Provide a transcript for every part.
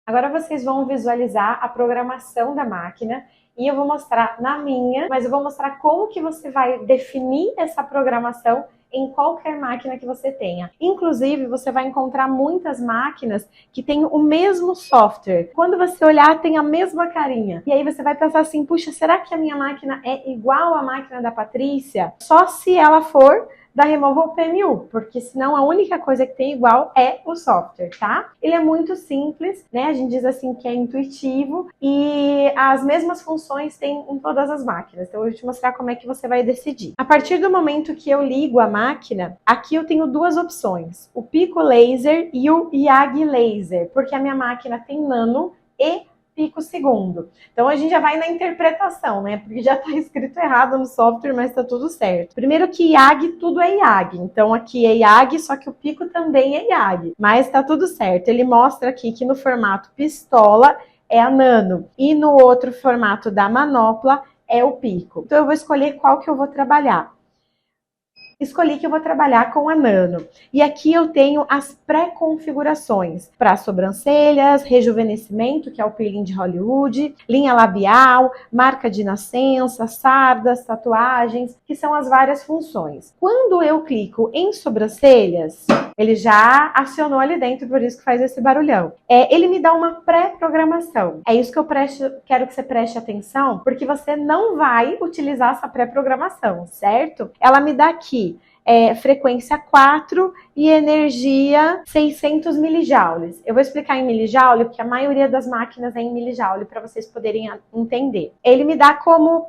Agora vocês vão visualizar a programação da máquina e eu vou mostrar na minha, mas eu vou mostrar como que você vai definir essa programação em qualquer máquina que você tenha. Inclusive, você vai encontrar muitas máquinas que têm o mesmo software. Quando você olhar, tem a mesma carinha. E aí você vai pensar assim, puxa, será que a minha máquina é igual à máquina da Patrícia? Só se ela for da Removal PMU, porque senão a única coisa que tem igual é o software, tá? Ele é muito simples, né? A gente diz assim que é intuitivo e as mesmas funções tem em todas as máquinas. Então eu vou te mostrar como é que você vai decidir. A partir do momento que eu ligo a máquina, aqui eu tenho duas opções, o Pico Laser e o IAG Laser, porque a minha máquina tem nano e pico segundo. Então a gente já vai na interpretação, né? Porque já está escrito errado no software, mas está tudo certo. Primeiro que IAG, tudo é IAG. Então aqui é IAG, só que o pico também é IAG. Mas está tudo certo. Ele mostra aqui que no formato pistola é a nano e no outro formato da manopla é o pico. Então eu vou escolher qual que eu vou trabalhar. Escolhi que eu vou trabalhar com a nano. E aqui eu tenho as pré-configurações para sobrancelhas, rejuvenescimento, que é o peeling de Hollywood, linha labial, marca de nascença, sardas, tatuagens, que são as várias funções. Quando eu clico em sobrancelhas, ele já acionou ali dentro, por isso que faz esse barulhão. Ele me dá uma pré-programação. É isso que eu quero que você preste atenção, porque você não vai utilizar essa pré-programação, certo? Ela me dá aqui frequência 4 e energia 600 milijoules. Eu vou explicar em milijoule, porque a maioria das máquinas é em milijoule, para vocês poderem entender. Ele me dá como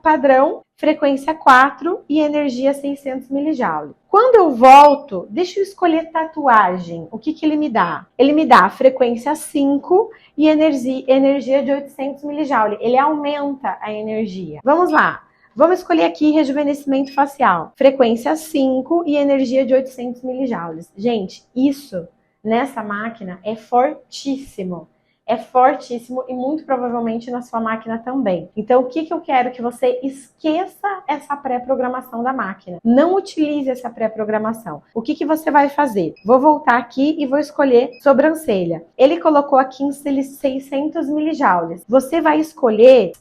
padrão frequência 4 e energia 600 milijoules. Quando eu volto, deixa eu escolher tatuagem. O que ele me dá? Ele me dá frequência 5 e energia de 800 milijoules. Ele aumenta a energia. Vamos lá. Vamos escolher aqui rejuvenescimento facial. Frequência 5 e energia de 800 milijoules. Gente, isso nessa máquina é fortíssimo. É fortíssimo e muito provavelmente na sua máquina também. Então, o que eu quero que você esqueça essa pré-programação da máquina. Não utilize essa pré-programação. O que você vai fazer? Vou voltar aqui e vou escolher sobrancelha. Ele colocou aqui em 600 milijoules. Você vai escolher,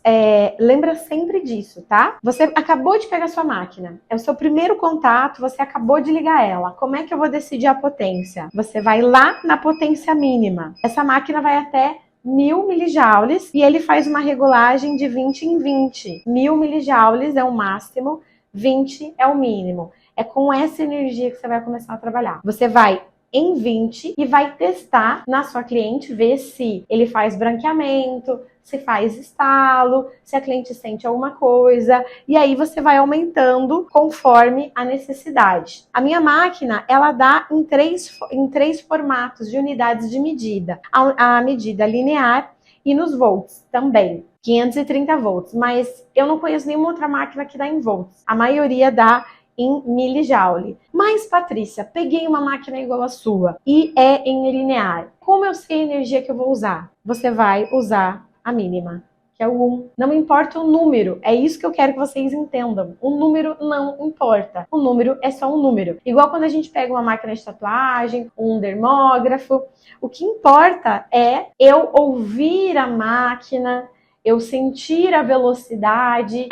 lembra sempre disso, tá? Você acabou de pegar sua máquina. É o seu primeiro contato, você acabou de ligar ela. Como é que eu vou decidir a potência? Você vai lá na potência mínima. Essa máquina vai até 1000 milijoules e ele faz uma regulagem de 20 em 20. 1000 milijoules é o máximo, 20 é o mínimo. É com essa energia que você vai começar a trabalhar. Você vai em 20 e vai testar na sua cliente, ver se ele faz branqueamento, se faz estalo, se a cliente sente alguma coisa, e aí você vai aumentando conforme a necessidade. A minha máquina, ela dá em três formatos de unidades de medida. A medida linear e nos volts também, 530 volts, mas eu não conheço nenhuma outra máquina que dá em volts. A maioria dá em milijoule. Mas, Patrícia, peguei uma máquina igual a sua e é em linear. Como eu sei a energia que eu vou usar? Você vai usar a mínima, que é o 1. Não importa o número, é isso que eu quero que vocês entendam. O número não importa. O número é só um número. Igual quando a gente pega uma máquina de tatuagem, um dermógrafo, o que importa é eu ouvir a máquina, eu sentir a velocidade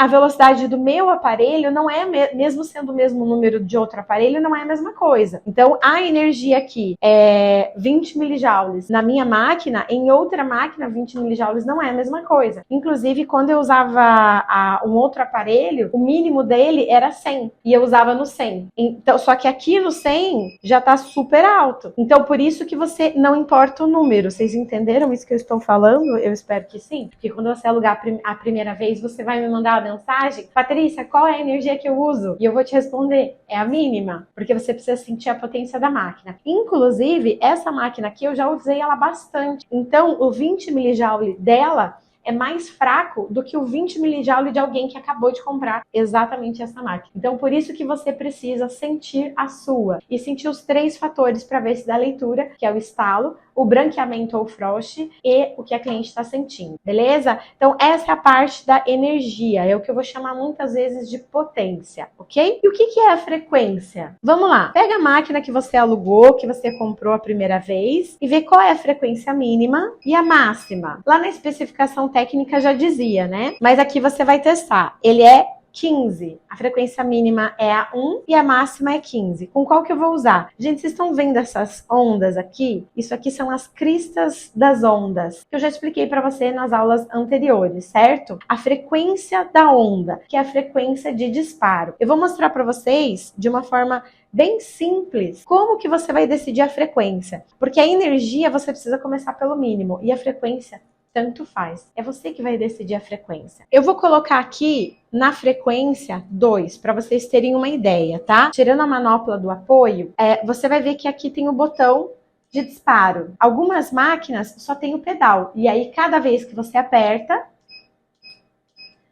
do meu aparelho não é, mesmo sendo o mesmo número de outro aparelho, não é a mesma coisa. Então, a energia aqui é 20 milijoules na minha máquina, em outra máquina, 20 milijoules não é a mesma coisa. Inclusive, quando eu usava um outro aparelho, o mínimo dele era 100, e eu usava no 100. Então, só que aqui no 100 já tá super alto. Então, por isso que você não importa o número. Vocês entenderam isso que eu estou falando? Eu espero que sim. Porque quando você alugar a primeira vez, você vai me mandar uma mensagem: Patrícia, qual é a energia que eu uso? E eu vou te responder: é a mínima, porque você precisa sentir a potência da máquina. Inclusive, essa máquina aqui eu já usei ela bastante. Então, o 20 milijoule dela é mais fraco do que o 20 milijoule de alguém que acabou de comprar exatamente essa máquina. Então, por isso que você precisa sentir a sua e sentir os 3 fatores para ver se dá leitura, que é o estalo, o branqueamento ou frost e o que a cliente está sentindo, beleza? Então essa é a parte da energia, é o que eu vou chamar muitas vezes de potência, ok? E o que é a frequência? Vamos lá, pega a máquina que você alugou, que você comprou a primeira vez e vê qual é a frequência mínima e a máxima. Lá na especificação técnica já dizia, né? Mas aqui você vai testar. Ele é 15. A frequência mínima é a 1 e a máxima é 15. Com qual que eu vou usar? Gente, vocês estão vendo essas ondas aqui? Isso aqui são as cristas das ondas, que eu já expliquei para você nas aulas anteriores, certo? A frequência da onda, que é a frequência de disparo. Eu vou mostrar para vocês de uma forma bem simples como que você vai decidir a frequência. Porque a energia você precisa começar pelo mínimo e a frequência tanto faz. É você que vai decidir a frequência. Eu vou colocar aqui na frequência 2, para vocês terem uma ideia, tá? Tirando a manopla do apoio, você vai ver que aqui tem o botão de disparo. Algumas máquinas só tem o pedal. E aí, cada vez que você aperta,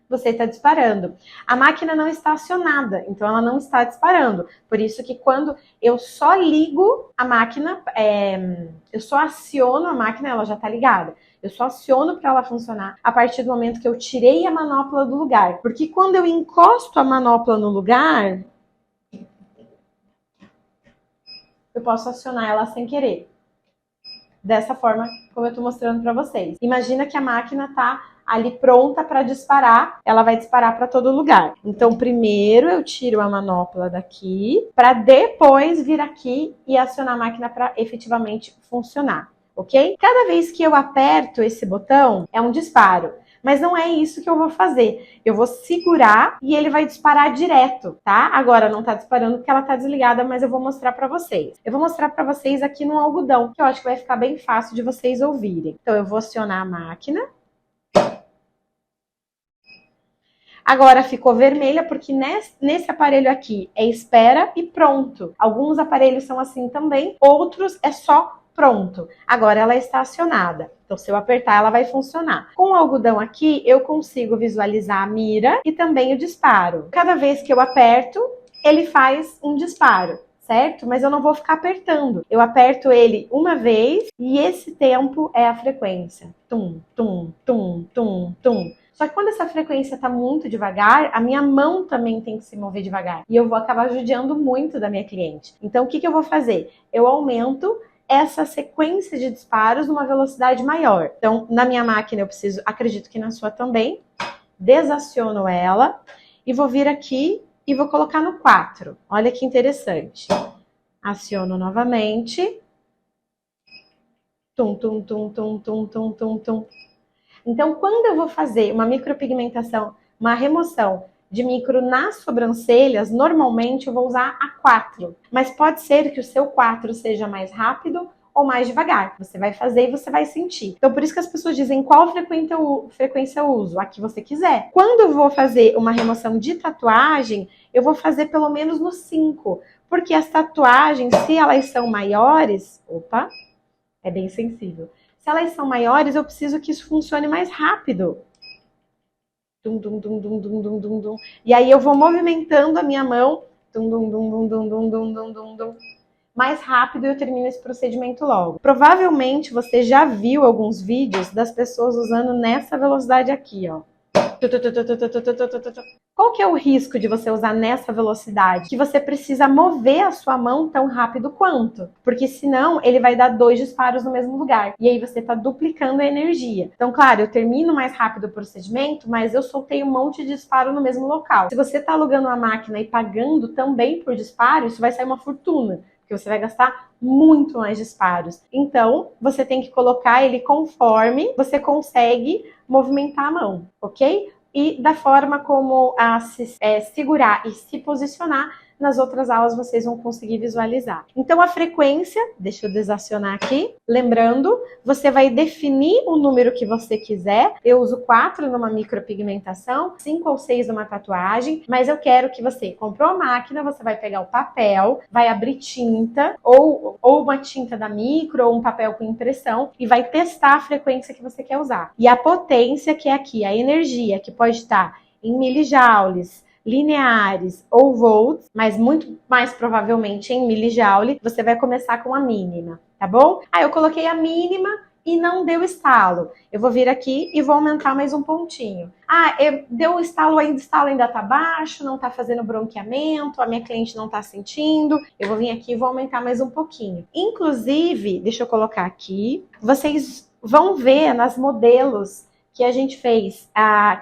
você está disparando. A máquina não está acionada, então ela não está disparando. Por isso que quando eu só ligo a máquina, eu só aciono a máquina, ela já está ligada. Eu só aciono para ela funcionar a partir do momento que eu tirei a manopla do lugar. Porque quando eu encosto a manopla no lugar, eu posso acionar ela sem querer. Dessa forma, como eu estou mostrando para vocês. Imagina que a máquina está ali pronta para disparar, ela vai disparar para todo lugar. Então, primeiro eu tiro a manopla daqui, para depois vir aqui e acionar a máquina para efetivamente funcionar. Ok? Cada vez que eu aperto esse botão, é um disparo. Mas não é isso que eu vou fazer. Eu vou segurar e ele vai disparar direto, tá? Agora não tá disparando porque ela tá desligada, mas eu vou mostrar pra vocês. Eu vou mostrar pra vocês aqui no algodão, que eu acho que vai ficar bem fácil de vocês ouvirem. Então eu vou acionar a máquina. Agora ficou vermelha porque nesse aparelho aqui é espera e pronto. Alguns aparelhos são assim também, outros é só pronto. Agora ela está acionada. Então, se eu apertar, ela vai funcionar. Com o algodão aqui, eu consigo visualizar a mira e também o disparo. Cada vez que eu aperto, ele faz um disparo, certo? Mas eu não vou ficar apertando. Eu aperto ele uma vez e esse tempo é a frequência. Tum, tum, tum, tum, tum. Só que quando essa frequência tá muito devagar, a minha mão também tem que se mover devagar. E eu vou acabar judiando muito da minha cliente. Então, o que eu vou fazer? Eu aumento essa sequência de disparos numa velocidade maior. Então, na minha máquina eu preciso, acredito que na sua também, desaciono ela e vou vir aqui e vou colocar no 4. Olha que interessante. Aciono novamente. Tum, tum, tum, tum, tum, tum, tum, tum. Então, quando eu vou fazer uma micropigmentação, uma remoção de micro nas sobrancelhas, normalmente eu vou usar a 4. Mas pode ser que o seu 4 seja mais rápido ou mais devagar. Você vai fazer e você vai sentir. Então, por isso que as pessoas dizem qual frequência eu uso, a que você quiser. Quando eu vou fazer uma remoção de tatuagem, eu vou fazer pelo menos no 5. Porque as tatuagens, se elas são maiores... Opa, é bem sensível. Se elas são maiores, eu preciso que isso funcione mais rápido. Dum, dum, dum, dum, dum, dum, dum, dum. E aí eu vou movimentando a minha mão dum, dum, dum, dum, dum, dum, dum, dum, dum, dum, mais rápido e eu termino esse procedimento logo. Provavelmente você já viu alguns vídeos das pessoas usando nessa velocidade aqui, ó. Qual que é o risco de você usar nessa velocidade? Que você precisa mover a sua mão tão rápido quanto. Porque senão ele vai dar 2 disparos no mesmo lugar. E aí você está duplicando a energia. Então, claro, eu termino mais rápido o procedimento, mas eu soltei um monte de disparo no mesmo local. Se você está alugando uma máquina e pagando também por disparo, isso vai sair uma fortuna. Porque você vai gastar muito mais disparos. Então, você tem que colocar ele conforme você consegue movimentar a mão, ok? E da forma como segurar e se posicionar, nas outras aulas vocês vão conseguir visualizar. Então a frequência, deixa eu desacionar aqui, lembrando, você vai definir o número que você quiser. Eu uso 4 numa micropigmentação, 5 ou 6 numa tatuagem, mas eu quero que você comprou a máquina, você vai pegar o papel, vai abrir tinta, ou uma tinta da micro, ou um papel com impressão, e vai testar a frequência que você quer usar. E a potência, que é aqui, a energia, que pode estar em milijoules, lineares ou volts, mas muito mais provavelmente em milijoule, você vai começar com a mínima, tá bom? Aí eu coloquei a mínima e não deu estalo. Eu vou vir aqui e vou aumentar mais um pontinho. Deu estalo ainda tá baixo, não tá fazendo bronqueamento, a minha cliente não tá sentindo. Eu vou vir aqui e vou aumentar mais um pouquinho. Inclusive, deixa eu colocar aqui, vocês vão ver nas modelos que a gente fez,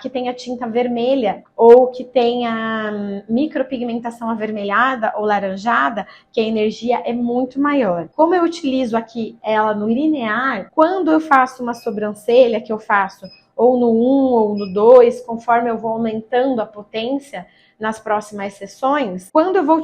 que tem a tinta vermelha ou que tem a micropigmentação avermelhada ou laranjada, que a energia é muito maior. Como eu utilizo aqui ela no linear, quando eu faço uma sobrancelha, que eu faço ou no 1 ou no 2, conforme eu vou aumentando a potência nas próximas sessões, quando eu vou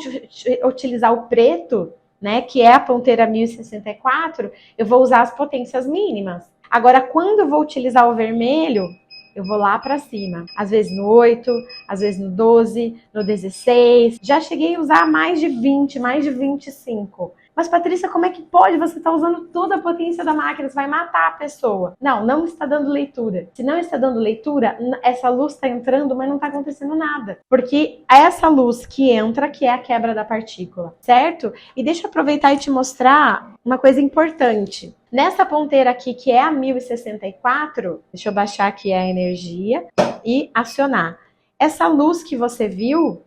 utilizar o preto, né, que é a ponteira 1064, eu vou usar as potências mínimas. Agora, quando eu vou utilizar o vermelho, eu vou lá para cima. Às vezes no 8, às vezes no 12, no 16. Já cheguei a usar mais de 20, mais de 25. Mas, Patrícia, como é que pode? Você está usando toda a potência da máquina, você vai matar a pessoa. Não está dando leitura. Se não está dando leitura, essa luz está entrando, mas não está acontecendo nada. Porque é essa luz que entra, que é a quebra da partícula, certo? E deixa eu aproveitar e te mostrar uma coisa importante. Nessa ponteira aqui, que é a 1064, deixa eu baixar aqui a energia e acionar. Essa luz que você viu,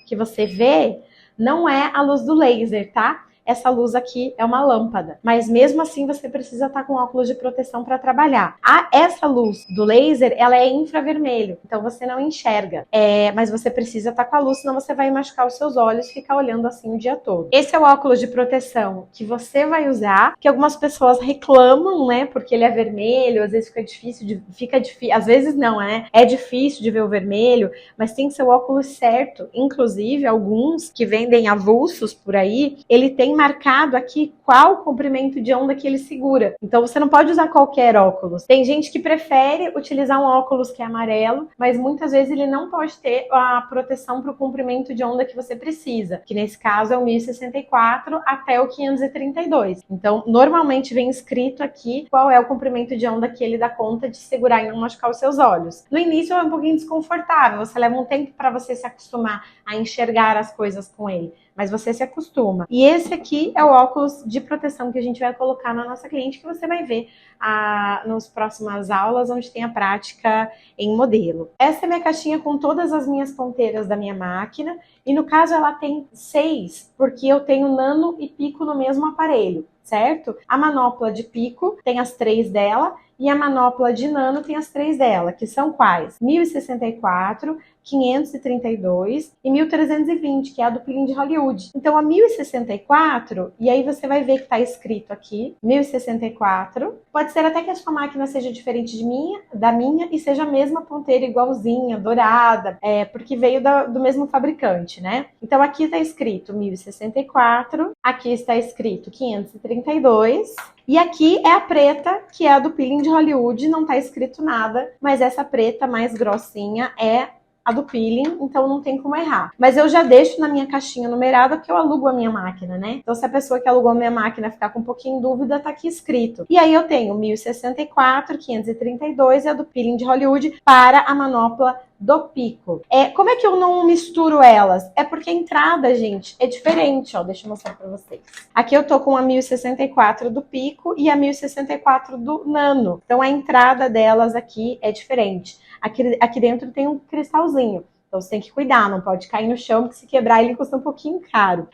que você vê, não é a luz do laser, tá? Essa luz aqui é uma lâmpada, mas mesmo assim você precisa estar com óculos de proteção para trabalhar. Essa luz do laser, ela é infravermelho, então você não enxerga, mas você precisa estar com a luz, senão você vai machucar os seus olhos e ficar olhando assim o dia todo. Esse é o óculos de proteção que você vai usar, que algumas pessoas reclamam, né, porque ele é vermelho, às vezes fica difícil, às vezes não, né, é difícil de ver o vermelho, mas tem que ser o óculos certo. Inclusive, alguns que vendem avulsos por aí, ele tem marcado aqui qual o comprimento de onda que ele segura. Então você não pode usar qualquer óculos. Tem gente que prefere utilizar um óculos que é amarelo, mas muitas vezes ele não pode ter a proteção para o comprimento de onda que você precisa, que nesse caso é o 1064 até o 532. Então, normalmente vem escrito aqui qual é o comprimento de onda que ele dá conta de segurar e não machucar os seus olhos. No início é um pouquinho desconfortável, você leva um tempo para você se acostumar a enxergar as coisas com ele, mas você se acostuma. E esse aqui é o óculos de proteção que a gente vai colocar na nossa cliente, que você vai ver nas próximas aulas, onde tem a prática em modelo. Essa é a minha caixinha com todas as minhas ponteiras da minha máquina, e no caso ela tem 6, porque eu tenho nano e pico no mesmo aparelho, certo? A manopla de pico tem as 3 dela, e a manopla de nano tem as 3 dela, que são quais? 1064, 532 e 1320, que é a do peeling de Hollywood. Então, a 1064, e aí você vai ver que está escrito aqui, 1064. Pode ser até que a sua máquina seja diferente da minha, e seja a mesma ponteira igualzinha, dourada, porque veio do mesmo fabricante, né? Então, aqui está escrito 1064, aqui está escrito 532, e aqui é a preta, que é a do peeling de Hollywood, não está escrito nada, mas essa preta mais grossinha é a do peeling, então não tem como errar. Mas eu já deixo na minha caixinha numerada, porque eu alugo a minha máquina, né? Então, se a pessoa que alugou a minha máquina ficar com um pouquinho em dúvida, tá aqui escrito. E aí eu tenho 1064, 532 e a do peeling de Hollywood para a manopla do pico. Como é que eu não misturo elas? É porque a entrada, gente, é diferente, ó. Deixa eu mostrar pra vocês. Aqui eu tô com a 1064 do pico e a 1064 do nano. Então, a entrada delas aqui é diferente. Aqui dentro tem um cristalzinho. Então você tem que cuidar, não pode cair no chão, porque se quebrar ele custa um pouquinho caro.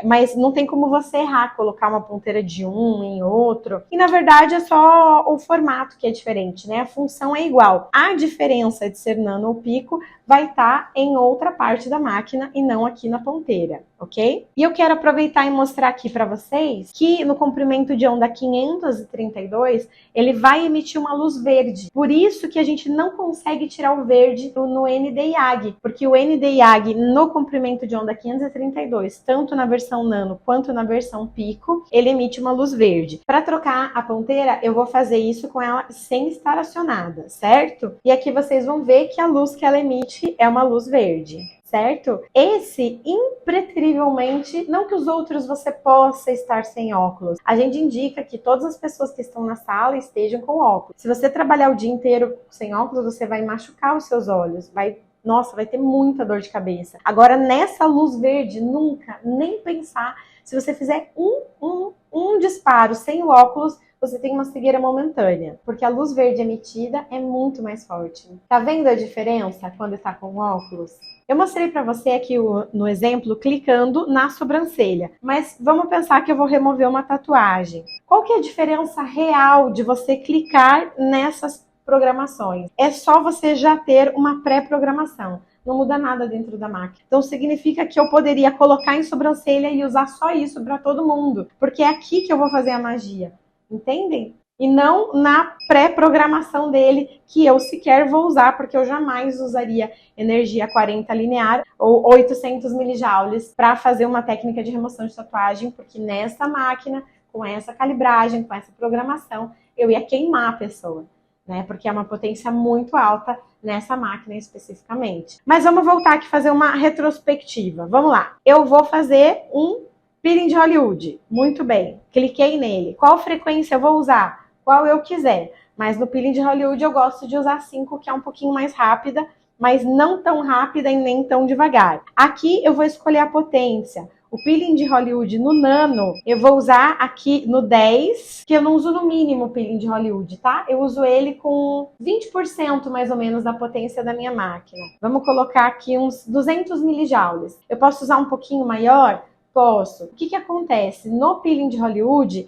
Mas não tem como você errar, colocar uma ponteira de um em outro. E na verdade é só o formato que é diferente, né? A função é igual. A diferença de ser nano ou pico vai estar em outra parte da máquina e não aqui na ponteira, ok? E eu quero aproveitar e mostrar aqui para vocês que no comprimento de onda 532, ele vai emitir uma luz verde. Por isso que a gente não consegue tirar o verde no ND-YAG, porque o ND-YAG no comprimento de onda 532, tanto na versão nano quanto na versão pico, ele emite uma luz verde. Para trocar a ponteira, eu vou fazer isso com ela sem estar acionada, certo? E aqui vocês vão ver que a luz que ela emite é uma luz verde, certo? Esse, impreterivelmente, não que os outros você possa estar sem óculos. A gente indica que todas as pessoas que estão na sala estejam com óculos. Se você trabalhar o dia inteiro sem óculos, você vai machucar os seus olhos, vai nossa, vai ter muita dor de cabeça. Agora, nessa luz verde, nunca, nem pensar. Se você fizer um disparo sem o óculos, você tem uma cegueira momentânea, porque a luz verde emitida é muito mais forte. Tá vendo a diferença quando tá com óculos? Eu mostrei para você aqui no exemplo clicando na sobrancelha, mas vamos pensar que eu vou remover uma tatuagem. Qual que é a diferença real de você clicar nessas programações? É só você já ter uma pré-programação. Não muda nada dentro da máquina. Então significa que eu poderia colocar em sobrancelha e usar só isso para todo mundo, porque é aqui que eu vou fazer a magia. Entendem? E não na pré-programação dele, que eu sequer vou usar, porque eu jamais usaria energia 40 linear ou 800 milijoules para fazer uma técnica de remoção de tatuagem, porque nessa máquina, com essa calibragem, com essa programação, eu ia queimar a pessoa, né? Porque é uma potência muito alta nessa máquina especificamente. Mas vamos voltar aqui e fazer uma retrospectiva. Vamos lá. Eu vou fazer um peeling de Hollywood, muito bem, cliquei nele. Qual frequência eu vou usar? Qual eu quiser. Mas no peeling de Hollywood eu gosto de usar 5, que é um pouquinho mais rápida, mas não tão rápida e nem tão devagar. Aqui eu vou escolher a potência. O peeling de Hollywood no nano, eu vou usar aqui no 10, que eu não uso no mínimo o peeling de Hollywood, tá? Eu uso ele com 20% mais ou menos da potência da minha máquina. Vamos colocar aqui uns 200 milijoules. Eu posso usar um pouquinho maior? Posso. O que acontece? No peeling de Hollywood,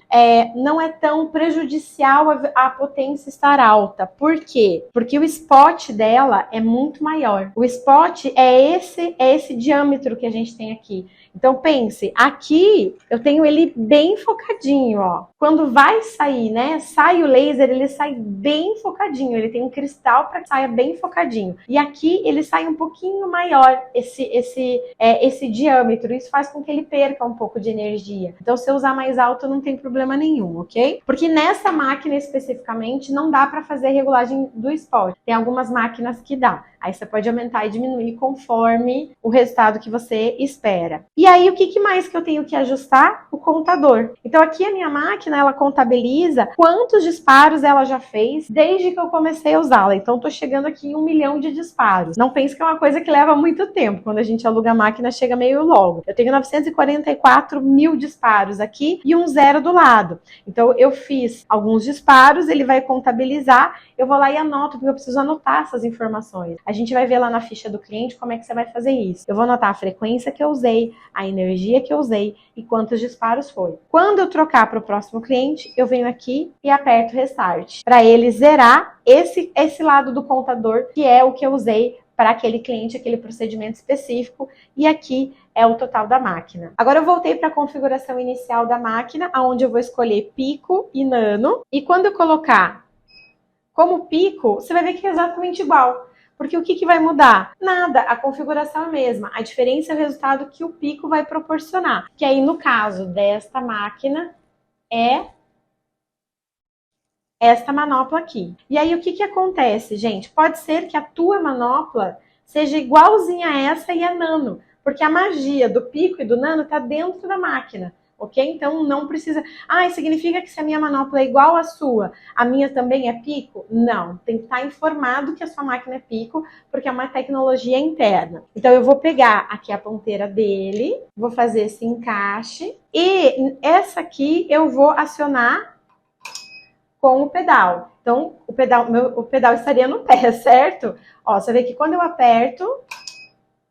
não é tão prejudicial a potência estar alta. Por quê? Porque o spot dela é muito maior. O spot é esse diâmetro que a gente tem aqui. Então pense, aqui eu tenho ele bem focadinho, ó. Quando vai sair, né? Sai o laser, ele sai bem focadinho. Ele tem um cristal para que saia bem focadinho. E aqui ele sai um pouquinho maior, esse diâmetro. Isso faz com que ele perca um pouco de energia. Então, se eu usar mais alto, não tem problema nenhum, ok? Porque nessa máquina especificamente não dá para fazer regulagem do spot. Tem algumas máquinas que dá. Aí você pode aumentar e diminuir conforme o resultado que você espera. E aí, o que mais que eu tenho que ajustar? O contador. Então, aqui a minha máquina, ela contabiliza quantos disparos ela já fez desde que eu comecei a usá-la. Então, tô chegando aqui em 1 milhão de disparos. Não pense que é uma coisa que leva muito tempo. Quando a gente aluga a máquina, chega meio logo. Eu tenho 944 mil disparos aqui e um 0 do lado. Então, eu fiz alguns disparos, ele vai contabilizar. Eu vou lá e anoto, porque eu preciso anotar essas informações. A gente vai ver lá na ficha do cliente como é que você vai fazer isso. Eu vou anotar a frequência que eu usei, a energia que eu usei e quantos disparos foi. Quando eu trocar para o próximo cliente, eu venho aqui e aperto Restart, para ele zerar esse lado do contador, que é o que eu usei para aquele cliente, aquele procedimento específico, e aqui é o total da máquina. Agora eu voltei para a configuração inicial da máquina, onde eu vou escolher pico e nano, e quando eu colocar como pico, você vai ver que é exatamente igual. Porque o que vai mudar? Nada, a configuração é a mesma. A diferença é o resultado que o pico vai proporcionar. Que aí, no caso desta máquina, é esta manopla aqui. E aí, o que acontece, gente? Pode ser que a tua manopla seja igualzinha a essa e a nano. Porque a magia do pico e do nano está dentro da máquina. Ok? Então não precisa... significa que se a minha manopla é igual à sua, a minha também é pico? Não, tem que estar informado que a sua máquina é pico, porque é uma tecnologia interna. Então eu vou pegar aqui a ponteira dele, vou fazer esse encaixe, e essa aqui eu vou acionar com o pedal. Então o pedal estaria no pé, certo? Ó, você vê que quando eu aperto,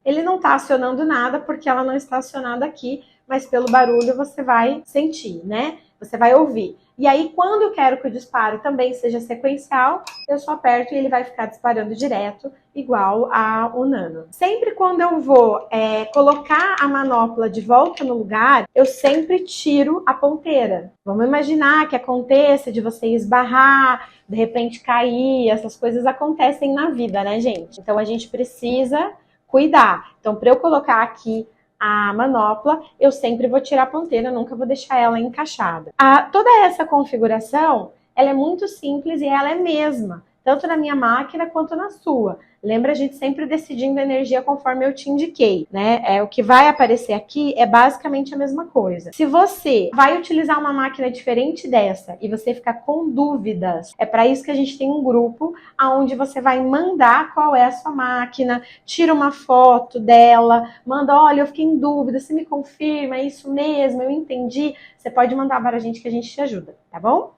ele não está acionando nada, porque ela não está acionada aqui, mas pelo barulho você vai sentir, né? Você vai ouvir. E aí, quando eu quero que o disparo também seja sequencial, eu só aperto e ele vai ficar disparando direto, igual ao nano. Sempre quando eu vou colocar a manopla de volta no lugar, eu sempre tiro a ponteira. Vamos imaginar que aconteça de você esbarrar, de repente cair, essas coisas acontecem na vida, né, gente? Então, a gente precisa cuidar. Então, para eu colocar aqui a manopla, eu sempre vou tirar a ponteira, nunca vou deixar ela encaixada. Toda essa configuração, ela é muito simples e ela é mesma, tanto na minha máquina quanto na sua. Lembra a gente sempre decidindo a energia conforme eu te indiquei, né? O que vai aparecer aqui é basicamente a mesma coisa. Se você vai utilizar uma máquina diferente dessa e você ficar com dúvidas, é para isso que a gente tem um grupo onde você vai mandar qual é a sua máquina, tira uma foto dela, manda, olha, eu fiquei em dúvida, você me confirma, é isso mesmo, eu entendi. Você pode mandar para a gente que a gente te ajuda, tá bom?